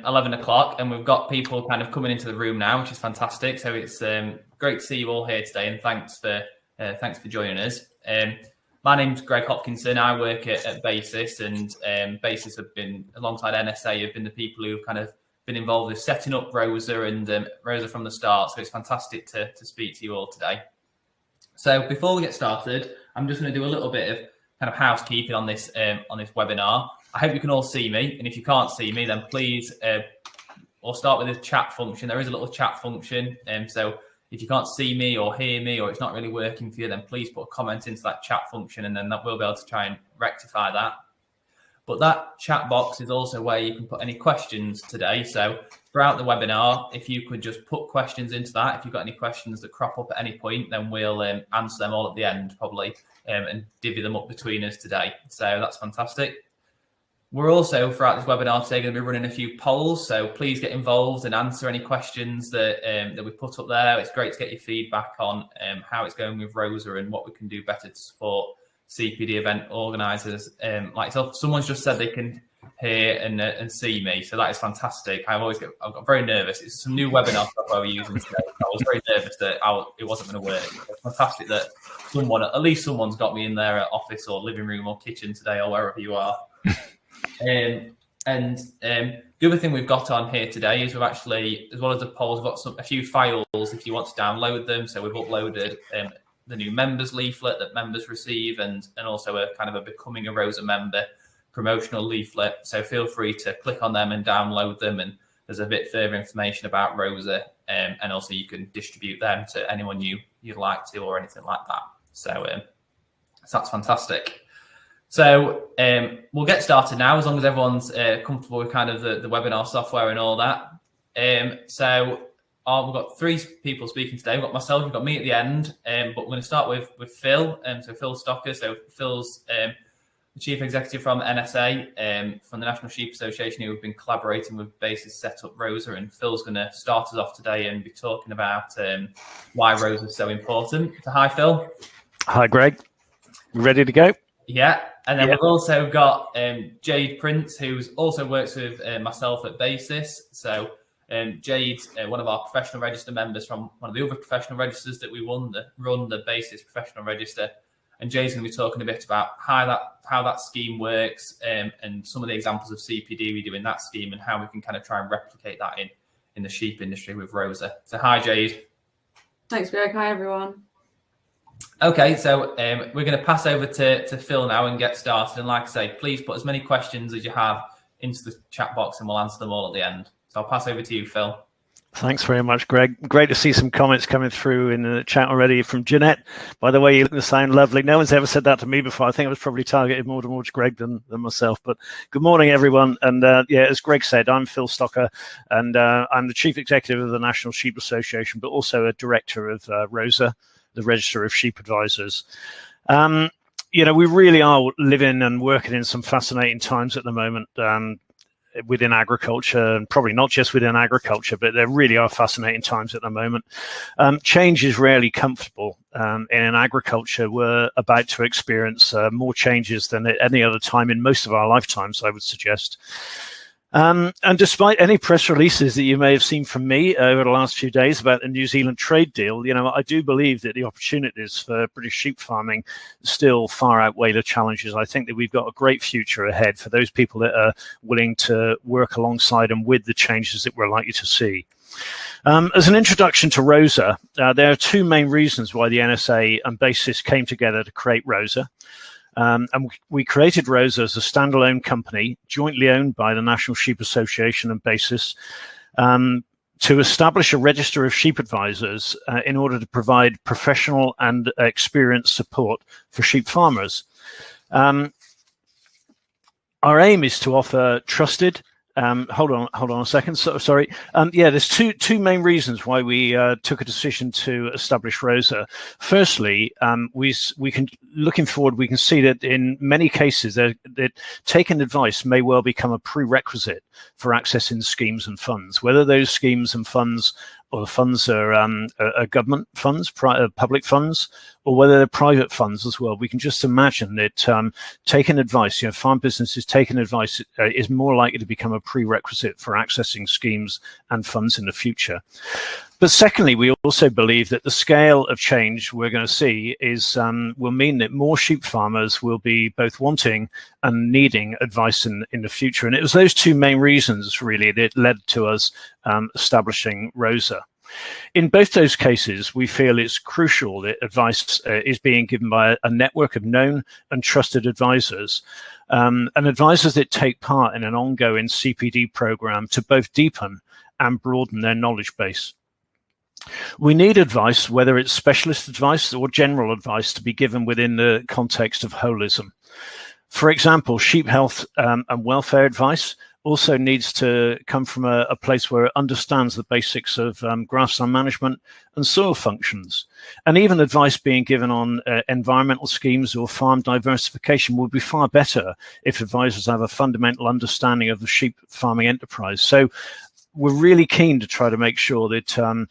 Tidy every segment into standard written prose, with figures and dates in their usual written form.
11 o'clock, and we've got people kind of coming into the room now, which is fantastic. So it's great to see you all here today, and thanks for joining us. My name's Greg Hopkinson. I work at Basis, and Basis have been, alongside NSA, have been the people who've kind of been involved with setting up Rosa and Rosa from the start. So it's fantastic to speak to you all today. So before we get started, I'm just going to do a little bit of kind of housekeeping on this webinar. I hope you can all see me, and if you can't see me, then please, we'll start with the chat function. There is a little chat function, so if you can't see me or hear me, or it's not really working for you, then please put a comment into that chat function, and then that we'll be able to try and rectify that. But that chat box is also where you can put any questions today. So throughout the webinar, if you could just put questions into that, if you've got any questions that crop up at any point, then we'll answer them all at the end probably, and divvy them up between us today. So that's fantastic. We're also, throughout this webinar today, going to be running a few polls. So please get involved and answer any questions that we put up there. It's great to get your feedback on how it's going with Rosa and what we can do better to support CPD event organisers like yourself. Someone's just said they can hear and see me, so that is fantastic. I've got very nervous. It's some new webinar software we're using today. I was very nervous that it wasn't going to work. It's fantastic that at least someone's got me in their office or living room or kitchen today, or wherever you are. The other thing we've got on here today is we've actually, as well as the polls, we've got a few files if you want to download them. So we've uploaded the new members leaflet that members receive, and also a kind of a Becoming a Rosa member promotional leaflet. So feel free to click on them and download them, and there's a bit further information about Rosa, and also you can distribute them to anyone you'd like to, or anything like that. So that's fantastic. So we'll get started now, as long as everyone's comfortable with kind of the webinar software and all that. So we've got three people speaking today. We've got myself, we've got me at the end, but we're going to start with Phil. So Phil Stocker. So Phil's the Chief Executive from NSA, from the National Sheep Association, who have been collaborating with Basis to set up Rosa. And Phil's going to start us off today and be talking about why Rosa is so important. So hi, Phil. Hi, Greg. You ready to go? Yeah. And then we've also got Jade Prince, who also works with myself at Basis. So Jade's one of our professional register members from one of the other professional registers that we run the Basis professional register. And Jade's going to be talking a bit about how that scheme works, and some of the examples of CPD we do in that scheme, and how we can kind of try and replicate that in the sheep industry with Rosa. So hi, Jade. Thanks, Greg. Hi, everyone. Okay, so we're going to pass over to Phil now and get started. And like I say, please put as many questions as you have into the chat box, and we'll answer them all at the end. So I'll pass over to you, Phil. Thanks very much, Greg. Great to see some comments coming through in the chat already from Jeanette. By the way, you sound lovely. No one's ever said that to me before. I think it was probably targeted more towards Greg than myself. But good morning, everyone. And as Greg said, I'm Phil Stocker, and I'm the Chief Executive of the National Sheep Association, but also a Director of Rosa, the Register of Sheep Advisors. We really are living and working in some fascinating times at the moment within agriculture, and probably not just within agriculture, but there really are fascinating times at the moment. Change is rarely comfortable. In agriculture, we're about to experience more changes than at any other time in most of our lifetimes, I would suggest. And despite any press releases that you may have seen from me over the last few days about the New Zealand trade deal, I do believe that the opportunities for British sheep farming still far outweigh the challenges. I think that we've got a great future ahead for those people that are willing to work alongside and with the changes that we're likely to see. As an introduction to Rosa, there are two main reasons why the NSA and Basis came together to create Rosa. And we created Rosa as a standalone company, jointly owned by the National Sheep Association and Basis, to establish a register of sheep advisors in order to provide professional and experienced support for sheep farmers. Our aim is to offer trusted. Hold on a second. Sorry. There's two main reasons why we took a decision to establish Rosa. Firstly, we can, looking forward, we can see that in many cases that taking advice may well become a prerequisite for accessing schemes and funds, whether those schemes and funds or the funds are government funds, public funds, or whether they're private funds as well. We can just imagine that taking advice, farm businesses taking advice is more likely to become a prerequisite for accessing schemes and funds in the future. But secondly, we also believe that the scale of change we're going to see will mean that more sheep farmers will be both wanting and needing advice in the future. And it was those two main reasons, really, that led to us establishing ROSA. In both those cases, we feel it's crucial that advice is being given by a network of known and trusted advisors, and advisors that take part in an ongoing CPD program to both deepen and broaden their knowledge base. We need advice, whether it's specialist advice or general advice, to be given within the context of holism. For example, sheep health and welfare advice also needs to come from a place where it understands the basics of grassland management and soil functions. And even advice being given on environmental schemes or farm diversification would be far better if advisors have a fundamental understanding of the sheep farming enterprise. So we're really keen to try to make sure that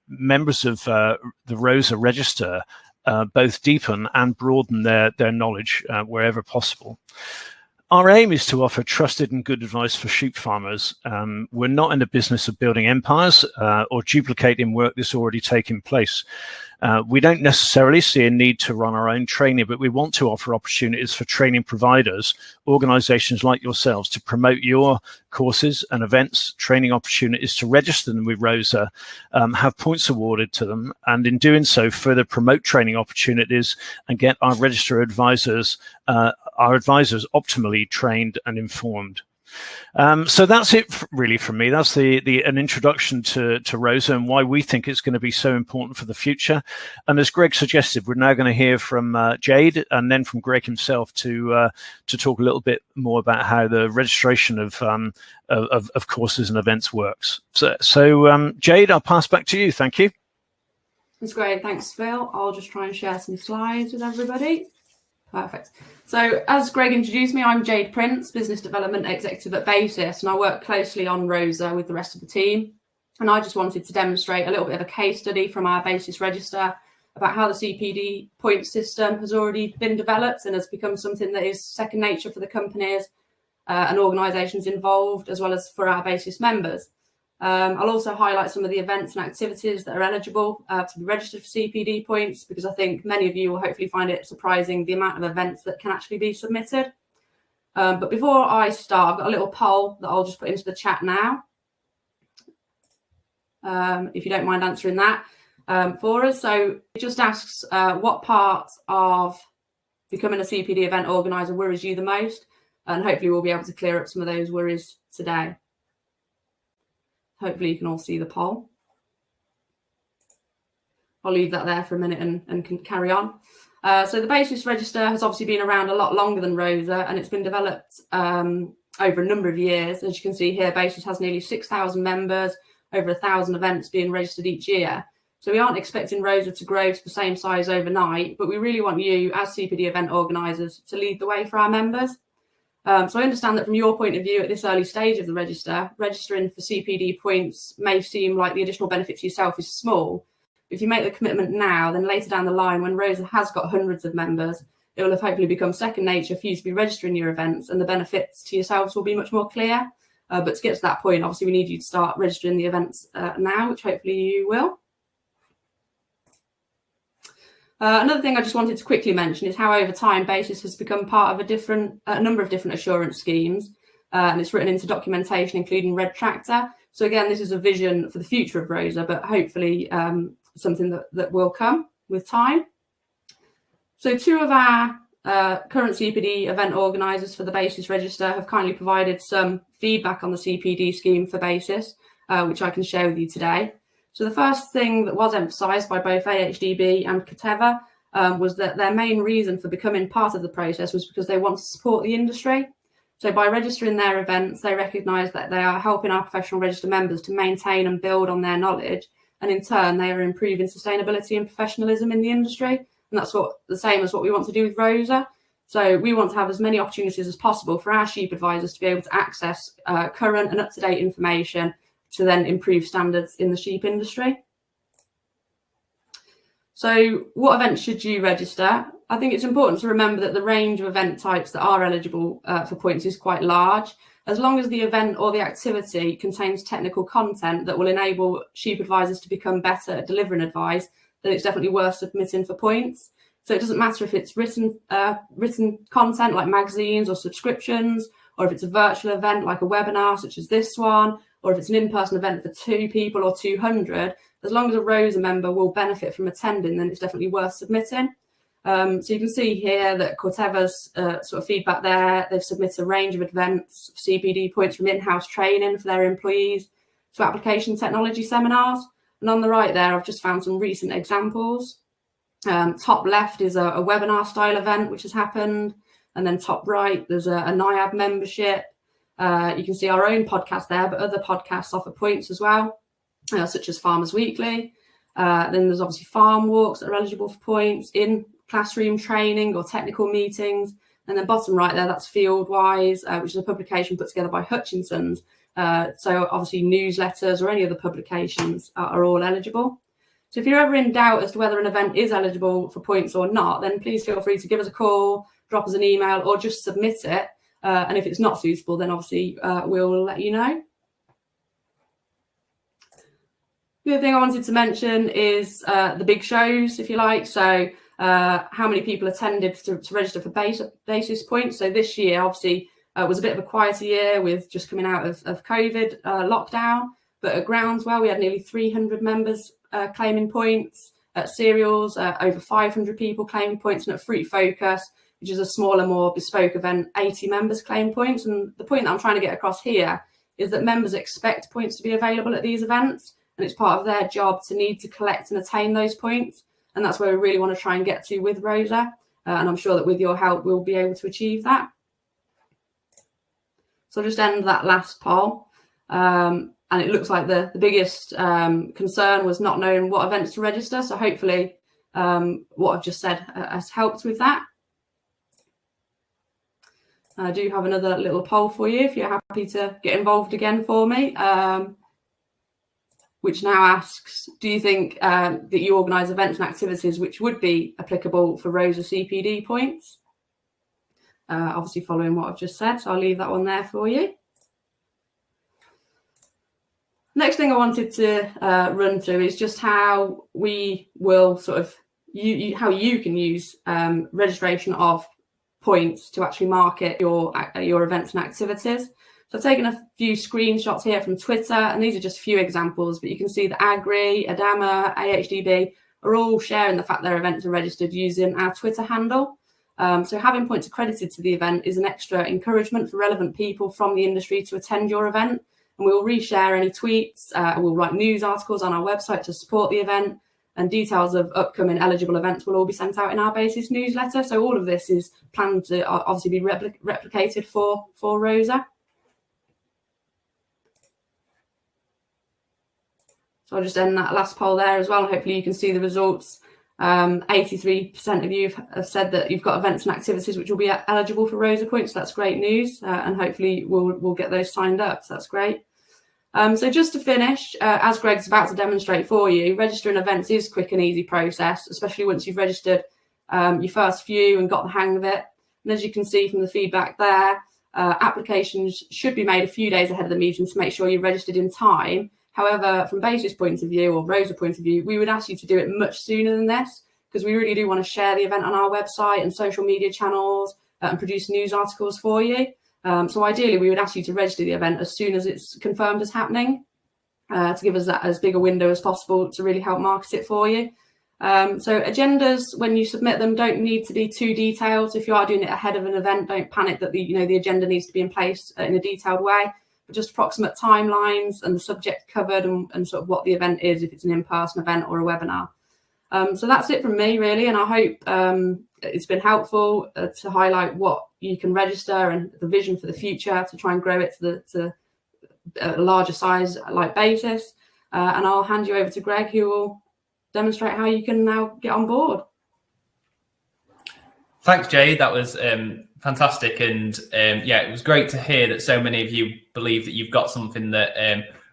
members of the ROSA register both deepen and broaden their knowledge wherever possible. Our aim is to offer trusted and good advice for sheep farmers. We're not in the business of building empires or duplicating work that's already taken place. We don't necessarily see a need to run our own training, but we want to offer opportunities for training providers, organizations like yourselves, to promote your courses and events, training opportunities, to register them with ROSA, have points awarded to them, and in doing so, further promote training opportunities and get our register advisors, optimally trained and informed. So that's it really from me. That's an introduction to ROSA and why we think it's going to be so important for the future. And as Greg suggested, we're now going to hear from Jade and then from Greg himself to talk a little bit more about how the registration of courses and events works. So Jade, I'll pass back to you. Thank you. That's great. Thanks, Phil. I'll just try and share some slides with everybody. Perfect. So as Greg introduced me, I'm Jade Prince, Business Development Executive at Basis, and I work closely on ROSA with the rest of the team. And I just wanted to demonstrate a little bit of a case study from our Basis register about how the CPD point system has already been developed and has become something that is second nature for the companies and organisations involved, as well as for our Basis members. I'll also highlight some of the events and activities that are eligible to be registered for CPD points, because I think many of you will hopefully find it surprising the amount of events that can actually be submitted. But before I start, I've got a little poll that I'll just put into the chat now, if you don't mind answering that for us. So it just asks what part of becoming a CPD event organiser worries you the most, and hopefully we'll be able to clear up some of those worries today. Hopefully you can all see the poll. I'll leave that there for a minute and can carry on. So the Basis register has obviously been around a lot longer than ROSA, and it's been developed over a number of years. As you can see here, Basis has nearly 6,000 members, over 1,000 events being registered each year. So we aren't expecting ROSA to grow to the same size overnight, but we really want you as CPD event organisers to lead the way for our members. So I understand that from your point of view at this early stage of the register, registering for CPD points may seem like the additional benefit to yourself is small. If you make the commitment now, then later down the line, when ROSA has got hundreds of members, it will have hopefully become second nature for you to be registering your events, and the benefits to yourselves will be much more clear. But to get to that point, obviously we need you to start registering the events now, which hopefully you will. Another thing I just wanted to quickly mention is how over time Basis has become part of a number of different assurance schemes, and it's written into documentation, including Red Tractor. So again, this is a vision for the future of ROSA, but hopefully something that will come with time. So two of our current CPD event organisers for the Basis register have kindly provided some feedback on the CPD scheme for Basis, which I can share with you today. So the first thing that was emphasised by both AHDB and Cateva was that their main reason for becoming part of the process was because they want to support the industry. So by registering their events, they recognise that they are helping our professional register members to maintain and build on their knowledge, and in turn they are improving sustainability and professionalism in the industry. And that's the same as what we want to do with ROSA. So we want to have as many opportunities as possible for our sheep advisors to be able to access current and up-to-date information, to then improve standards in the sheep industry. So what events should you register? I think it's important to remember that the range of event types that are eligible for points is quite large. As long as the event or the activity contains technical content that will enable sheep advisors to become better at delivering advice, then it's definitely worth submitting for points. So it doesn't matter if it's written content like magazines or subscriptions, or if it's a virtual event like a webinar such as this one, or if it's an in-person event for 2 people or 200, as long as a ROSA member will benefit from attending, then it's definitely worth submitting. So you can see here that Corteva's sort of feedback there. They've submitted a range of events, CPD points from in-house training for their employees to application technology seminars. And on the right there, I've just found some recent examples. Top left is a webinar style event which has happened. And then top right, there's a NIAB membership. You can see our own podcast there, but other podcasts offer points as well, such as Farmers Weekly. Then there's obviously farm walks that are eligible for points, in classroom training or technical meetings. And then bottom right there, that's Fieldwise, which is a publication put together by Hopkinson's. So obviously newsletters or any other publications are all eligible. So if you're ever in doubt as to whether an event is eligible for points or not, then please feel free to give us a call, drop us an email, or just submit it. And if it's not suitable, then obviously we'll let you know. The other thing I wanted to mention is the big shows, if you like. So how many people attended to register for basis points. So this year, obviously, was a bit of a quieter year with just coming out of COVID lockdown. But at Groundswell, we had nearly 300 members claiming points. At Cereals, over 500 people claiming points. And at Fruit Focus, which is a smaller, more bespoke event, 80 members claim points. And the point that I'm trying to get across here is that members expect points to be available at these events. And it's part of their job to need to collect and attain those points. And that's where we really want to try and get to with ROSA. And I'm sure that with your help, we'll be able to achieve that. So I'll just end that last poll. And it looks like the biggest concern was not knowing what events to register. So hopefully what I've just said has helped with that. I do have another little poll for you if you're happy to get involved again for me. Which now asks, do you think that you organise events and activities which would be applicable for ROSA CPD points? Obviously following what I've just said, so I'll leave that one there for you. Next thing I wanted to run through is just how we will sort of, how you can use registration of points to actually market your events and activities. So I've taken a few screenshots here from Twitter, and these are just a few examples, but you can see that Agri, Adama, AHDB are all sharing the fact their events are registered using our Twitter handle. So having points accredited to the event is an extra encouragement for relevant people from the industry to attend your event. And we'll reshare any tweets, we'll write news articles on our website to support the event, and details of upcoming eligible events will all be sent out in our basis newsletter. So all of this is planned to obviously be replicated for ROSA. So I'll just end that last poll there as well. Hopefully you can see the results. 83% of you have said that you've got events and activities which will be eligible for ROSA points. So that's great news, and hopefully we'll get those signed up. So that's great. So just to finish, as Greg's about to demonstrate for you, registering events is a quick and easy process, especially once you've registered your first few and got the hang of it. And as you can see from the feedback there, applications should be made a few days ahead of the meeting to make sure you're registered in time. However, from BASIS point of view or ROSA point of view, we would ask you to do it much sooner than this, because we really do want to share the event on our website and social media channels and produce news articles for you. So ideally, we would ask you to register the event as soon as it's confirmed as happening, to give us that as big a window as possible to really help market it for you. So agendas, when you submit them, don't need to be too detailed. So if you are doing it ahead of an event, don't panic that the agenda needs to be in place in a detailed way. Just approximate timelines and the subject covered and sort of what the event is, if it's an in-person event or a webinar. So that's it from me, really, and I hope it's been helpful to highlight what you can register and the vision for the future to try and grow it to a larger size like BASIS. And I'll hand you over to Greg, who will demonstrate how you can now get on board. Thanks, Jay. That was fantastic. And yeah, it was great to hear that so many of you believe that you've got something that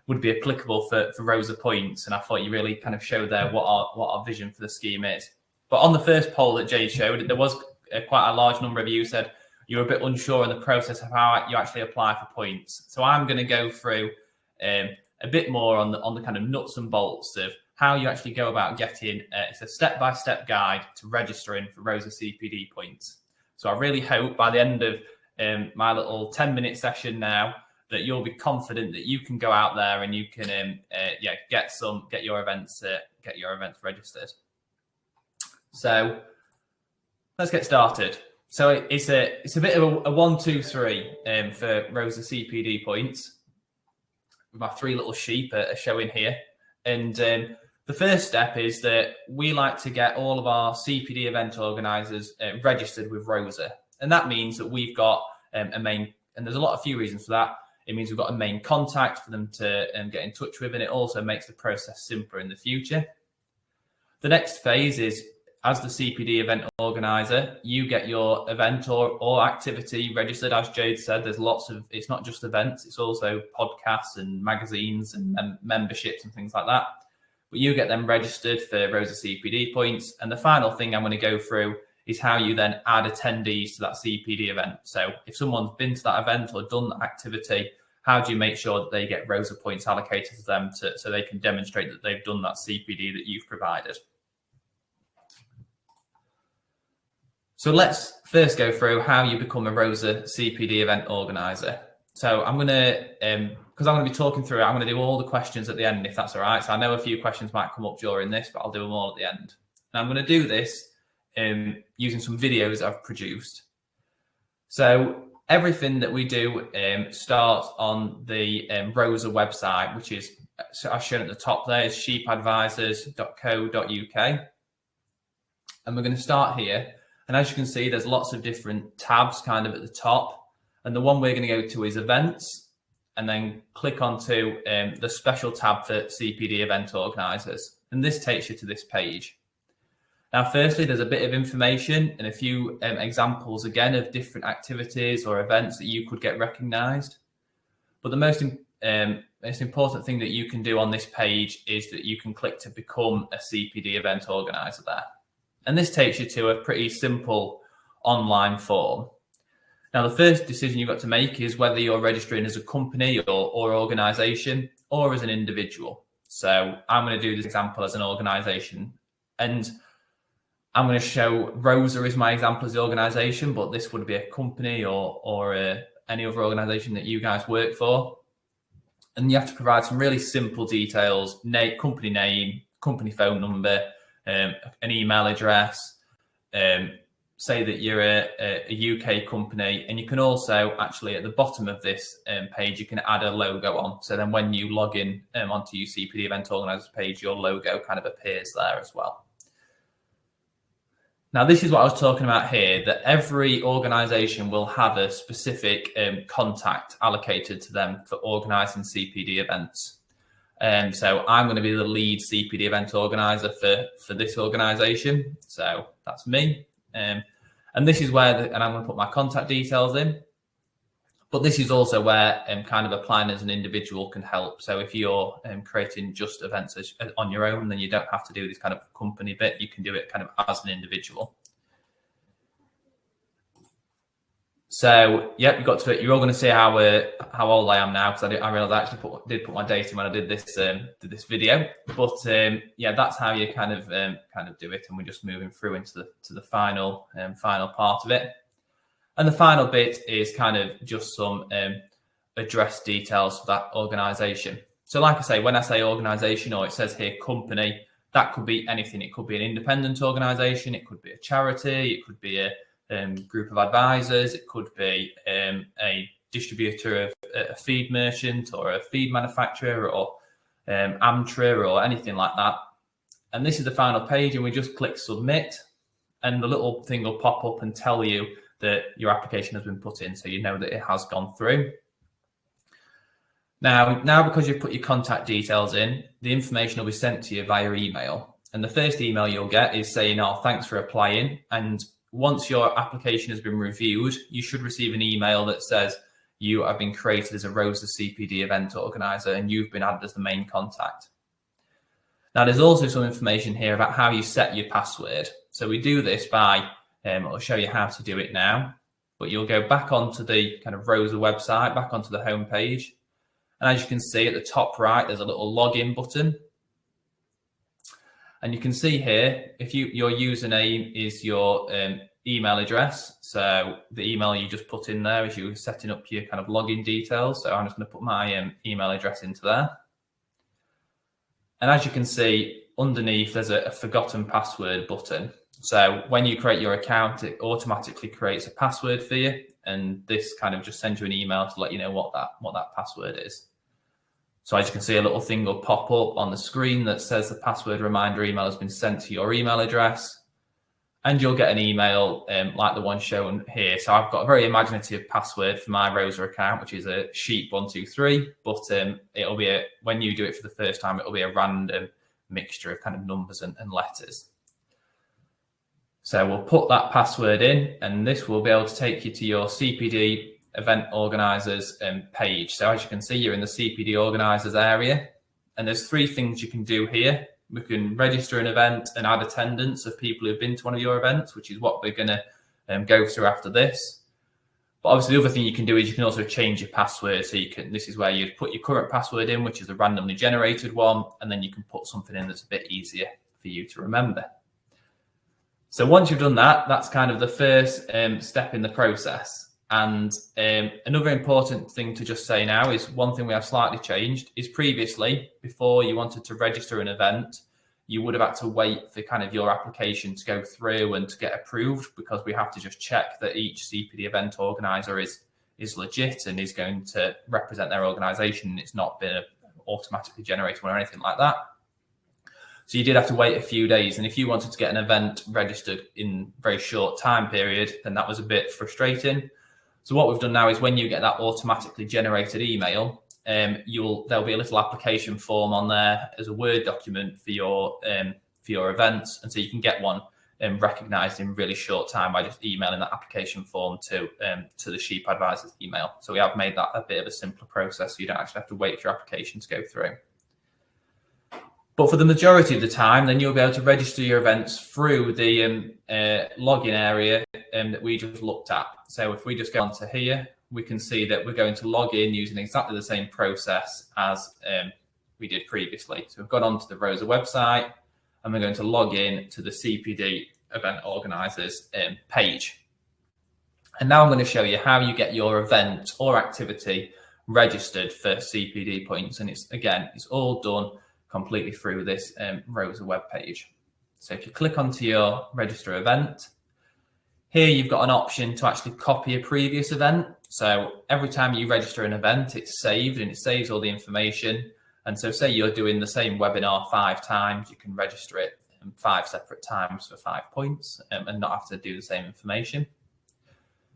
would be applicable for Rosa points. And I thought you really kind of showed there what our vision for the scheme is. But on the first poll that Jade showed, there was quite a large number of you said you were a bit unsure in the process of how you actually apply for points. So I'm going to go through a bit more on the kind of nuts and bolts of how you actually go about getting it's a step-by-step guide to registering for Rosa CPD points. So I really hope by the end of my little 10-minute session now that you'll be confident that you can go out there and you can get your events registered. So let's get started. So it's a bit of a 1, 2, 3 for Rosa CPD points. My 3 little sheep are showing here. And the first step is that we like to get all of our CPD event organisers registered with Rosa. And that means that we've got a main, and there's a few reasons for that. It means we've got a main contact for them to get in touch with, and it also makes the process simpler in the future. The next phase is, as the CPD event organiser, you get your event or activity registered. As Jade said, there's it's not just events, it's also podcasts and magazines and memberships and things like that. But you get them registered for Rosa CPD points. And the final thing I'm going to go through is how you then add attendees to that CPD event. So if someone's been to that event or done that activity, how do you make sure that they get Rosa points allocated to them so they can demonstrate that they've done that CPD that you've provided? So let's first go through how you become a Rosa CPD event organiser. So I'm going to, because I'm going to be talking through it, I'm going to do all the questions at the end, if that's all right. So I know a few questions might come up during this, but I'll do them all at the end. And I'm going to do this using some videos I've produced. So everything that we do starts on the Rosa website, which is, as shown at the top there, is sheepadvisors.co.uk. And we're going to start here. And as you can see, there's lots of different tabs kind of at the top. And the one we're going to go to is events, and then click onto the special tab for CPD event organisers. And this takes you to this page. Now, firstly, there's a bit of information and a few examples, again, of different activities or events that you could get recognised. But the most important thing that you can do on this page is that you can click to become a CPD event organiser there. And this takes you to a pretty simple online form. Now, the first decision you've got to make is whether you're registering as a company or organisation or as an individual. So I'm going to do this example as an organisation. And I'm going to show Rosa as my example as the organisation, but this would be a company or any other organisation that you guys work for. And you have to provide some really simple details: company name, company phone number, an email address, say that you're a UK company, and you can also actually at the bottom of this page, you can add a logo on. So then when you log in onto your CPD event organizer page, your logo kind of appears there as well. Now, this is what I was talking about here, that every organisation will have a specific contact allocated to them for organising CPD events. So I'm going to be the lead CPD event organizer for this organisation. So that's me. And this is where, and I'm going to put my contact details in. But this is also where kind of applying as an individual can help. So if you're creating just events on your own, then you don't have to do this kind of company bit. You can do it kind of as an individual. So, yep, you got to it. You're all going to see how old I am now, because I realized I actually did put my date in when I did this video. But yeah, that's how you kind of do it, and we're just moving through into the final part of it. And the final bit is kind of just some address details for that organisation. So, like I say, when I say organisation, or it says here company, that could be anything. It could be an independent organisation, it could be a charity, it could be a group of advisors, it could be a distributor of a feed merchant or a feed manufacturer or AMTRA or anything like that. And this is the final page, and we just click submit, and the little thing will pop up and tell you that your application has been put in, so you know that it has gone through. Now because you've put your contact details in, the information will be sent to you via email. And the first email you'll get is saying, oh, thanks for applying. And once your application has been reviewed, you should receive an email that says, you have been created as a Rosa CPD event organizer and you've been added as the main contact. Now, there's also some information here about how you set your password. So we do this by, I'll show you how to do it now, but you'll go back onto the kind of Rosa website, back onto the home page. And as you can see at the top right, there's a little login button. And you can see here, if your username is your email address, so the email you just put in there as you were setting up your kind of login details. So I'm just going to put my email address into there. And as you can see, underneath there's a forgotten password button. So when you create your account, it automatically creates a password for you. And this kind of just sends you an email to let you know what that password is. So as you can see, a little thing will pop up on the screen that says the password reminder email has been sent to your email address. And you'll get an email like the one shown here. So I've got a very imaginative password for my Rosa account, which is a sheep123. But it'll be when you do it for the first time, it'll be a random mixture of kind of numbers and letters. So we'll put that password in, and this will be able to take you to your CPD event organisers page. So as you can see, you're in the CPD organisers area, and there's 3 things you can do here. We can register an event and add attendance of people who've been to one of your events, which is what we're going to go through after this. But obviously the other thing you can do is you can also change your password. So this is where you put your current password in, which is the randomly generated one, and then you can put something in that's a bit easier for you to remember. So once you've done that, that's kind of the first step in the process. And another important thing to just say now is one thing we have slightly changed is previously, before you wanted to register an event, you would have had to wait for kind of your application to go through and to get approved, because we have to just check that each CPD event organizer is legit and is going to represent their organization. And it's not been automatically generated or anything like that. So you did have to wait a few days. And if you wanted to get an event registered in a very short time period, then that was a bit frustrating. So what we've done now is when you get that automatically generated email, there'll be a little application form on there as a Word document for your events. And so you can get one recognized in really short time by just emailing that application form to the Sheep Advisor's email. So we have made that a bit of a simpler process, so you don't actually have to wait for your application to go through. But for the majority of the time, then you'll be able to register your events through the login area that we just looked at. So if we just go onto here, we can see that we're going to log in using exactly the same process as we did previously. So we've gone onto the Rosa website and we're going to log in to the CPD event organisers page. And now I'm going to show you how you get your event or activity registered for CPD points. And it's all done completely through this Rosa web page. So if you click onto your register event, here you've got an option to actually copy a previous event. So every time you register an event, it's saved and it saves all the information. And so say you're doing the same webinar 5 times, you can register it 5 separate times for 5 points and not have to do the same information.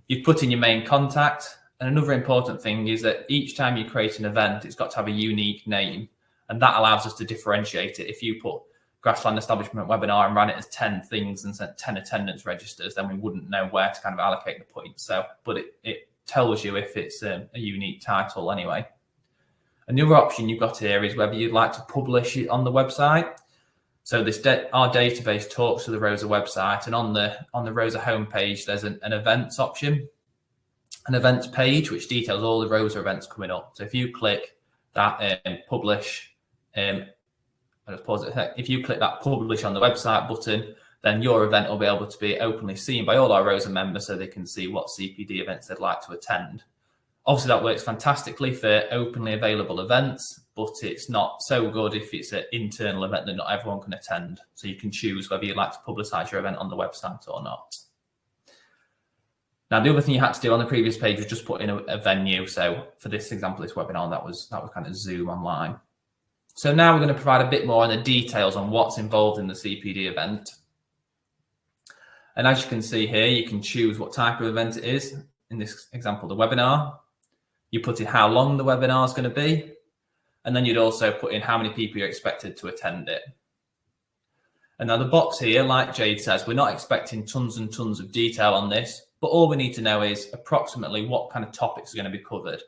You've put in your main contact. And another important thing is that each time you create an event, it's got to have a unique name. And that allows us to differentiate it. If you put Grassland Establishment webinar and ran it as 10 things and sent 10 attendance registers, then we wouldn't know where to kind of allocate the points. So, but it tells you if it's a unique title anyway. Another option you've got here is whether you'd like to publish it on the website. So our database talks to the Rosa website, and on the Rosa homepage, there's an events option, an events page, which details all the Rosa events coming up. So if you click that publish, I'll just pause it. If you click that publish on the website button, then your event will be able to be openly seen by all our Rosa members so they can see what CPD events they'd like to attend. Obviously, that works fantastically for openly available events, but it's not so good if it's an internal event that not everyone can attend. So you can choose whether you'd like to publicize your event on the website or not. Now, the other thing you had to do on the previous page was just put in a venue. So for this example, this webinar, that was kind of Zoom online. So now we're going to provide a bit more on the details on what's involved in the CPD event. And as you can see here, you can choose what type of event it is. In this example, the webinar. You put in how long the webinar is going to be. And then you'd also put in how many people you're expected to attend it. And now the box here, like Jade says, we're not expecting tons and tons of detail on this. but all we need to know is approximately what kind of topics are going to be covered.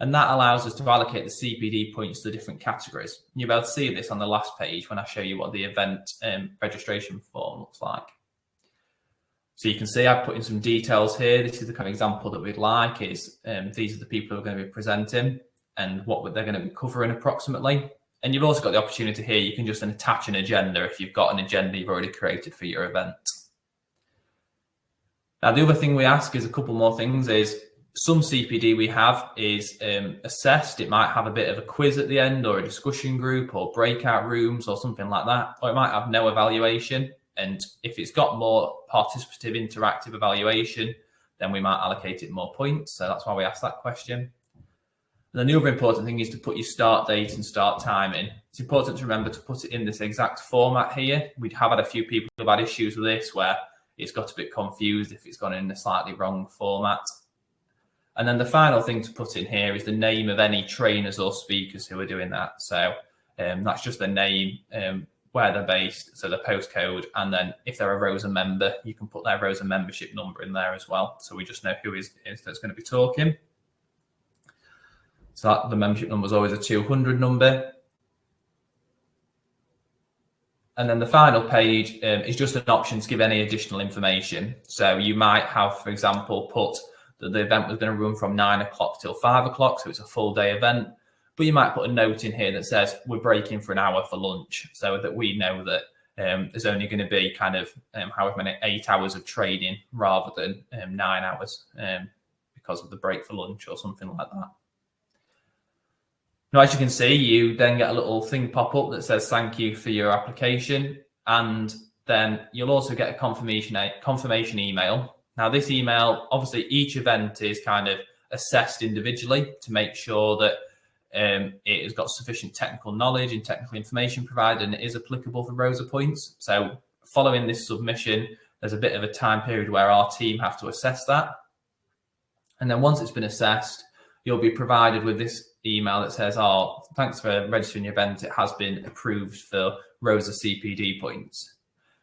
And that allows us to allocate the CPD points to the different categories. You'll be able to see this on the last page when I show you what the event registration form looks like. So you can see I've put in some details here. This is the kind of example that we'd like is these are the people who are going to be presenting and what they're going to be covering approximately. And you've also got the opportunity here, you can just then attach an agenda if you've got an agenda you've already created for your event. Now, the other thing we ask is a couple more things is some CPD we have is assessed. It might have a bit of a quiz at the end or a discussion group or breakout rooms or something like that. Or it might have no evaluation. And if it's got more participative interactive evaluation, then we might allocate it more points. So that's why we ask that question. And then the other important thing is to put your start date and start time in. It's important to remember to put it in this exact format here. We have had a few people who've had issues with this where it's got a bit confused if it's gone in a slightly wrong format. And then the final thing to put in here is the name of any trainers or speakers who are doing that. So that's just the name, where they're based, so the postcode, and then if they're a Rosa member, you can put their Rosa membership number in there as well. So we just know who is that's going to be talking. So the membership number is always a 200 number. And then the final page is just an option to give any additional information. So you might have, for example, put that the event was going to run from 9 o'clock till 5 o'clock, so it's a full day event. But you might put a note in here that says we're breaking for an hour for lunch, so that we know that there's only going to be kind of however many 8 hours of training rather than 9 hours because of the break for lunch or something like that. Now, as you can see, you then get a little thing pop up that says thank you for your application, and then you'll also get a confirmation email. Now, this email, obviously, each event is kind of assessed individually to make sure that it has got sufficient technical knowledge and technical information provided, and it is applicable for Rosa points. So following this submission, there's a bit of a time period where our team have to assess that. And then once it's been assessed, you'll be provided with this email that says, oh, thanks for registering your event. It has been approved for Rosa CPD points.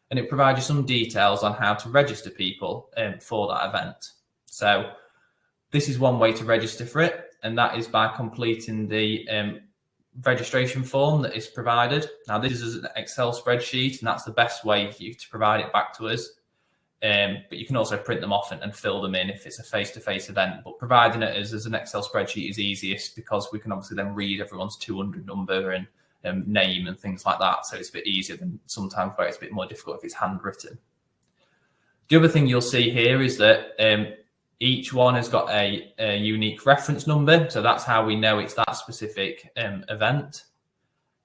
And it provides you some details on how to register people for that event. So this is one way to register for it, and that is by completing the registration form that is provided. Now, this is an Excel spreadsheet, and that's the best way for you to provide it back to us. But you can also print them off and fill them in if it's a face-to-face event. But providing it as an Excel spreadsheet is easiest because we can obviously then read everyone's 200 number and name and things like that. So it's a bit easier than sometimes where it's a bit more difficult if it's handwritten. The other thing you'll see here is that each one has got a unique reference number. So that's how we know it's that specific event.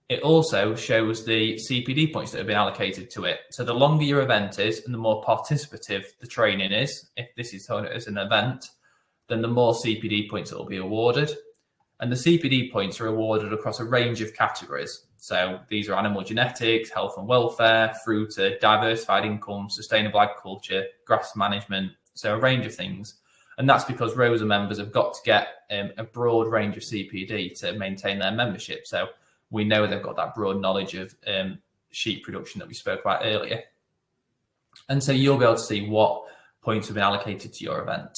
It also shows the CPD points that have been allocated to it. So the longer your event is and the more participative the training is, if this is shown as an event, then the more CPD points that will be awarded. And the CPD points are awarded across a range of categories. So these are animal genetics, health and welfare, through to diversified income, sustainable agriculture, grass management, so a range of things. And that's because Rosa members have got to get a broad range of CPD to maintain their membership. So we know they've got that broad knowledge of sheep production that we spoke about earlier. And so you'll be able to see what points have been allocated to your event.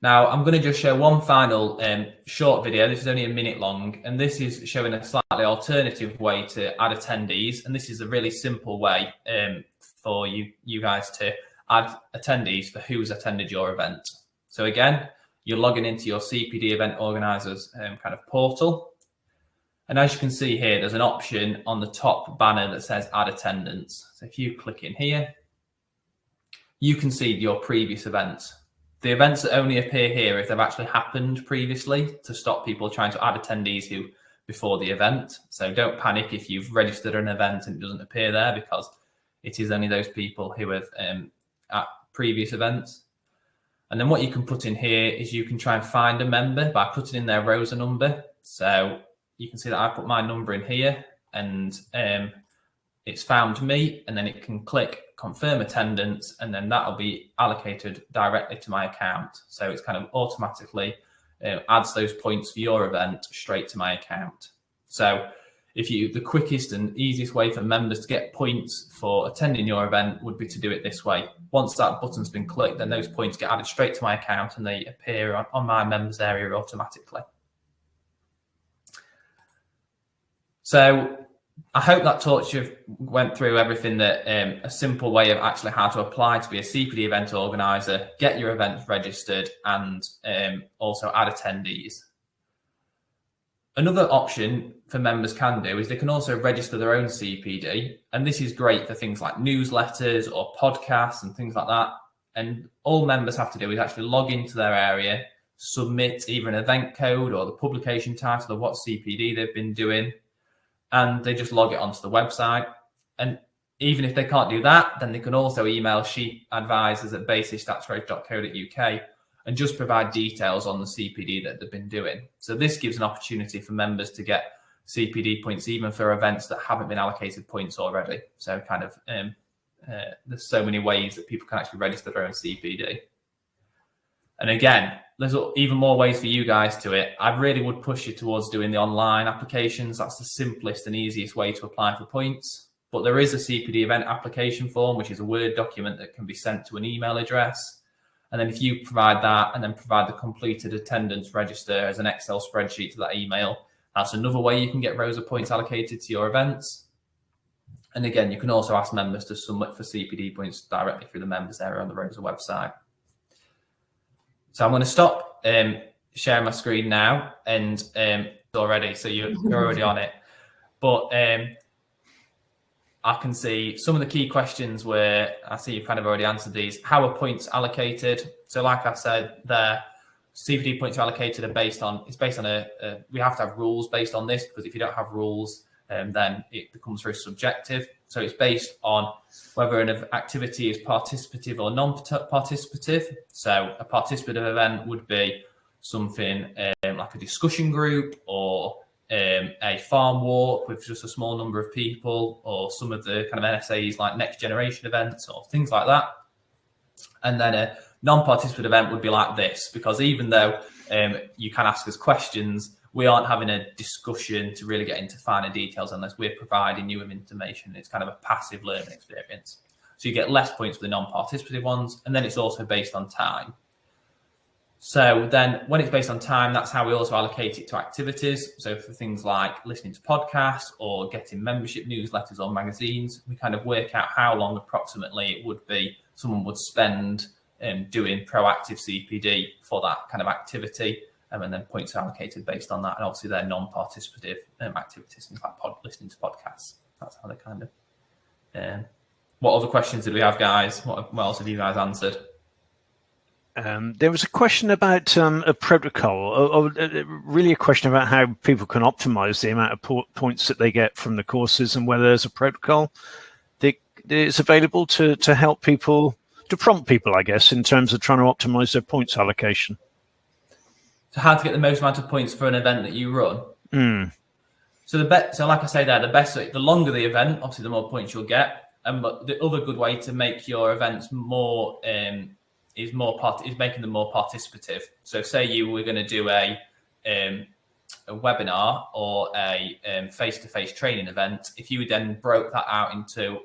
Now, I'm going to just show one final short video. This is only a minute long, and this is showing a slightly alternative way to add attendees. And this is a really simple way for you guys to add attendees for who's attended your event. So again, you're logging into your CPD event organizers kind of portal. And as you can see here, there's an option on the top banner that says add attendance. So if you click in here, you can see your previous events. The events that only appear here if they've actually happened previously to stop people trying to add attendees who before the event. So don't panic if you've registered an event and it doesn't appear there, because it is only those people who have at previous events. And then what you can put in here is you can try and find a member by putting in their Rosa number. So you can see that I put my number in here and it's found me, and then it can click confirm attendance, and then that'll be allocated directly to my account. So it's kind of automatically adds those points for your event straight to my account. So the quickest and easiest way for members to get points for attending your event would be to do it this way. Once that button's been clicked, then those points get added straight to my account and they appear on my members area automatically. So I hope that taught you, went through everything that a simple way of actually how to apply to be a CPD event organizer, get your events registered, and also add attendees. Another option for members can do is they can also register their own CPD. And this is great for things like newsletters or podcasts and things like that. And all members have to do is actually log into their area, submit either an event code or the publication title of what CPD they've been doing, and they just log it onto the website. And even if they can't do that, then they can also email sheepadvisors@basis-reg.co.uk and just provide details on the CPD that they've been doing. So this gives an opportunity for members to get CPD points even for events that haven't been allocated points already. So kind of there's so many ways that people can actually register their own CPD. And again, there's even more ways for you guys to it. I really would push you towards doing the online applications. That's the simplest and easiest way to apply for points. But there is a CPD event application form, which is a Word document that can be sent to an email address. And then if you provide that and then provide the completed attendance register as an Excel spreadsheet to that email, that's another way you can get rows of points allocated to your events. And again, you can also ask members to submit for CPD points directly through the members area on the Rosa website. So I'm going to stop sharing my screen now, and already, so you're already on it. But I can see some of the key questions where I see you've kind of already answered these. How are points allocated? So like I said, the CPD points are allocated are based on, we have to have rules based on this, because if you don't have rules, then it becomes very subjective. So it's based on whether an activity is participative or non-participative. So a participative event would be something like a discussion group, or a farm walk with just a small number of people, or some of the kind of NSAs like next generation events or things like that. And then a non-participant event would be like this, because even though you can ask us questions, we aren't having a discussion to really get into finer details unless we're providing you with information. It's kind of a passive learning experience. So you get less points for the non-participative ones, and then it's also based on time. So then when it's based on time, that's how we also allocate it to activities. So for things like listening to podcasts or getting membership newsletters or magazines, we kind of work out how long approximately it would be someone would spend doing proactive CPD for that kind of activity. And then points are allocated based on that. And obviously they're non-participative activities, things like listening to podcasts. That's how they kind of... what other questions did we have, guys? What else have you guys answered? There was a question about a protocol, or really a question about how people can optimize the amount of points that they get from the courses, and whether there's a protocol that is available to help people, to prompt people, I guess, in terms of trying to optimize their points allocation. So how to get the most amount of points for an event that you run? So so like I say there, the longer the event, obviously the more points you'll get. But the other good way to make your events more is making them more participative. So say you were going to do a webinar or a face-to-face training event, if you then broke that out into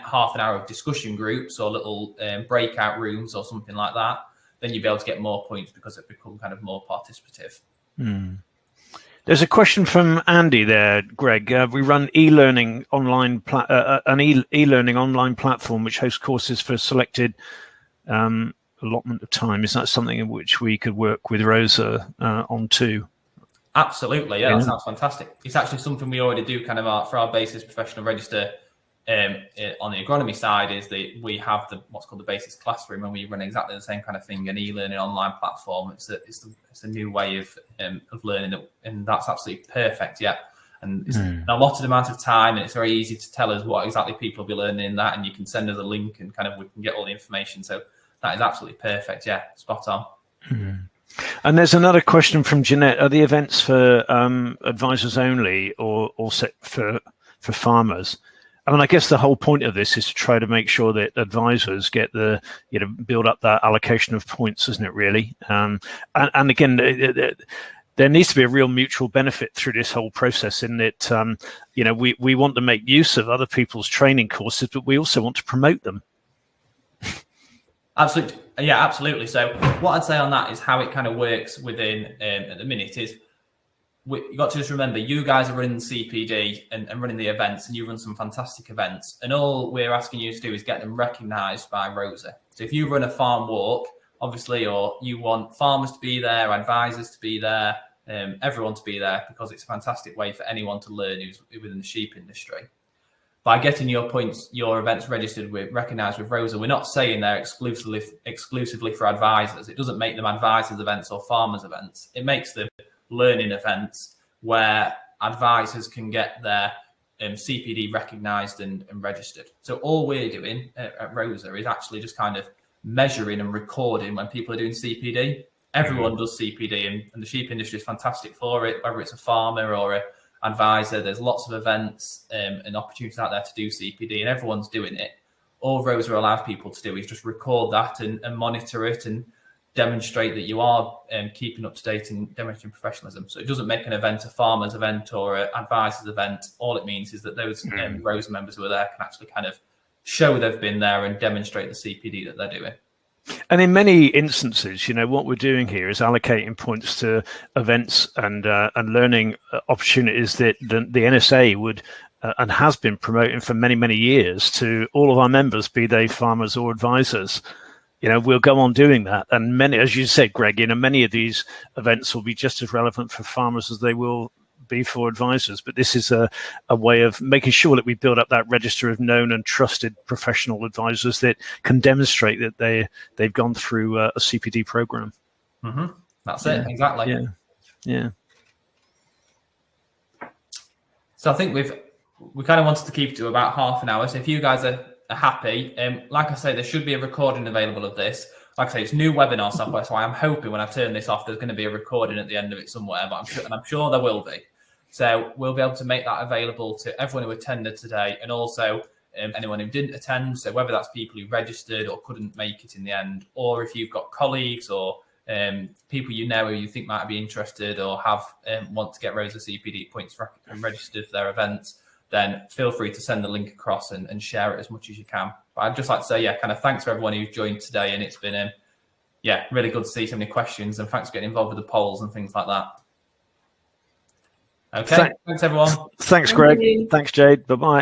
half an hour of discussion groups or little breakout rooms or something like that, then you'd be able to get more points because it becomes kind of more participative. There's a question from Andy there, Greg. We run e-learning online an e-learning online platform which hosts courses for selected allotment of time. Is that something in which we could work with Rosa on too? Absolutely, yeah, that sounds fantastic. It's actually something we already do kind of for our BASIS professional register on the agronomy side, is that we have what's called the BASIS classroom, and we run exactly the same kind of thing, an e-learning online platform. It's a new way of learning, and that's absolutely perfect, yeah. And it's a lot of amount of time, and it's very easy to tell us what exactly people will be learning in that, and you can send us a link and kind of we can get all the information. So that is absolutely perfect, yeah, spot on. And there's another question from Jeanette. Are the events for advisors only, or set for farmers? I mean, I guess the whole point of this is to try to make sure that advisors get build up that allocation of points, isn't it, really? And again, there needs to be a real mutual benefit through this whole process in that, we want to make use of other people's training courses, but we also want to promote them. Absolutely. Yeah, absolutely. So what I'd say on that is how it kind of works within at the minute is you got to just remember you guys are running CPD and running the events, and you run some fantastic events, and all we're asking you to do is get them recognised by Rosa. So if you run a farm walk, obviously, or you want farmers to be there, advisors to be there, everyone to be there, because it's a fantastic way for anyone to learn who's within the sheep industry. By getting your events registered recognised with Rosa, we're not saying they're exclusively for advisors. It doesn't make them advisors events or farmers events. It makes them learning events where advisors can get their CPD recognised and registered. So all we're doing at Rosa is actually just kind of measuring and recording when people are doing CPD. Everyone does CPD, and the sheep industry is fantastic for it, whether it's a farmer or a advisor. There's lots of events and opportunities out there to do CPD, and everyone's doing it. All Rosa allows people to do is just record that and monitor it and demonstrate that you are keeping up to date and demonstrating professionalism. So it doesn't make an event a farmer's event or an advisor's event. All it means is that those Rosa members who are there can actually kind of show they've been there and demonstrate the CPD that they're doing. And in many instances, what we're doing here is allocating points to events and learning opportunities that the NSA would and has been promoting for many, many years to all of our members, be they farmers or advisors. We'll go on doing that. And many, as you said, Greg, many of these events will be just as relevant for farmers as they will be for advisors. But this is a way of making sure that we build up that register of known and trusted professional advisors that can demonstrate that they've gone through a CPD program. Mm-hmm. That's it. Exactly. Yeah. So I think we kind of wanted to keep it to about half an hour. So if you guys are happy, like I say, there should be a recording available of this. Like I say, it's new webinar software, so I'm hoping when I turn this off, there's going to be a recording at the end of it somewhere, but I'm sure there will be. So we'll be able to make that available to everyone who attended today, and also anyone who didn't attend. So whether that's people who registered or couldn't make it in the end, or if you've got colleagues or people who you think might be interested or have want to get Rosa CPD points registered for their events, then feel free to send the link across and share it as much as you can. But I'd just like to say, kind of thanks for everyone who's joined today. And it's been, really good to see so many questions, and thanks for getting involved with the polls and things like that. Okay, thanks everyone. Thanks, Greg. Thanks, Jade. Bye-bye.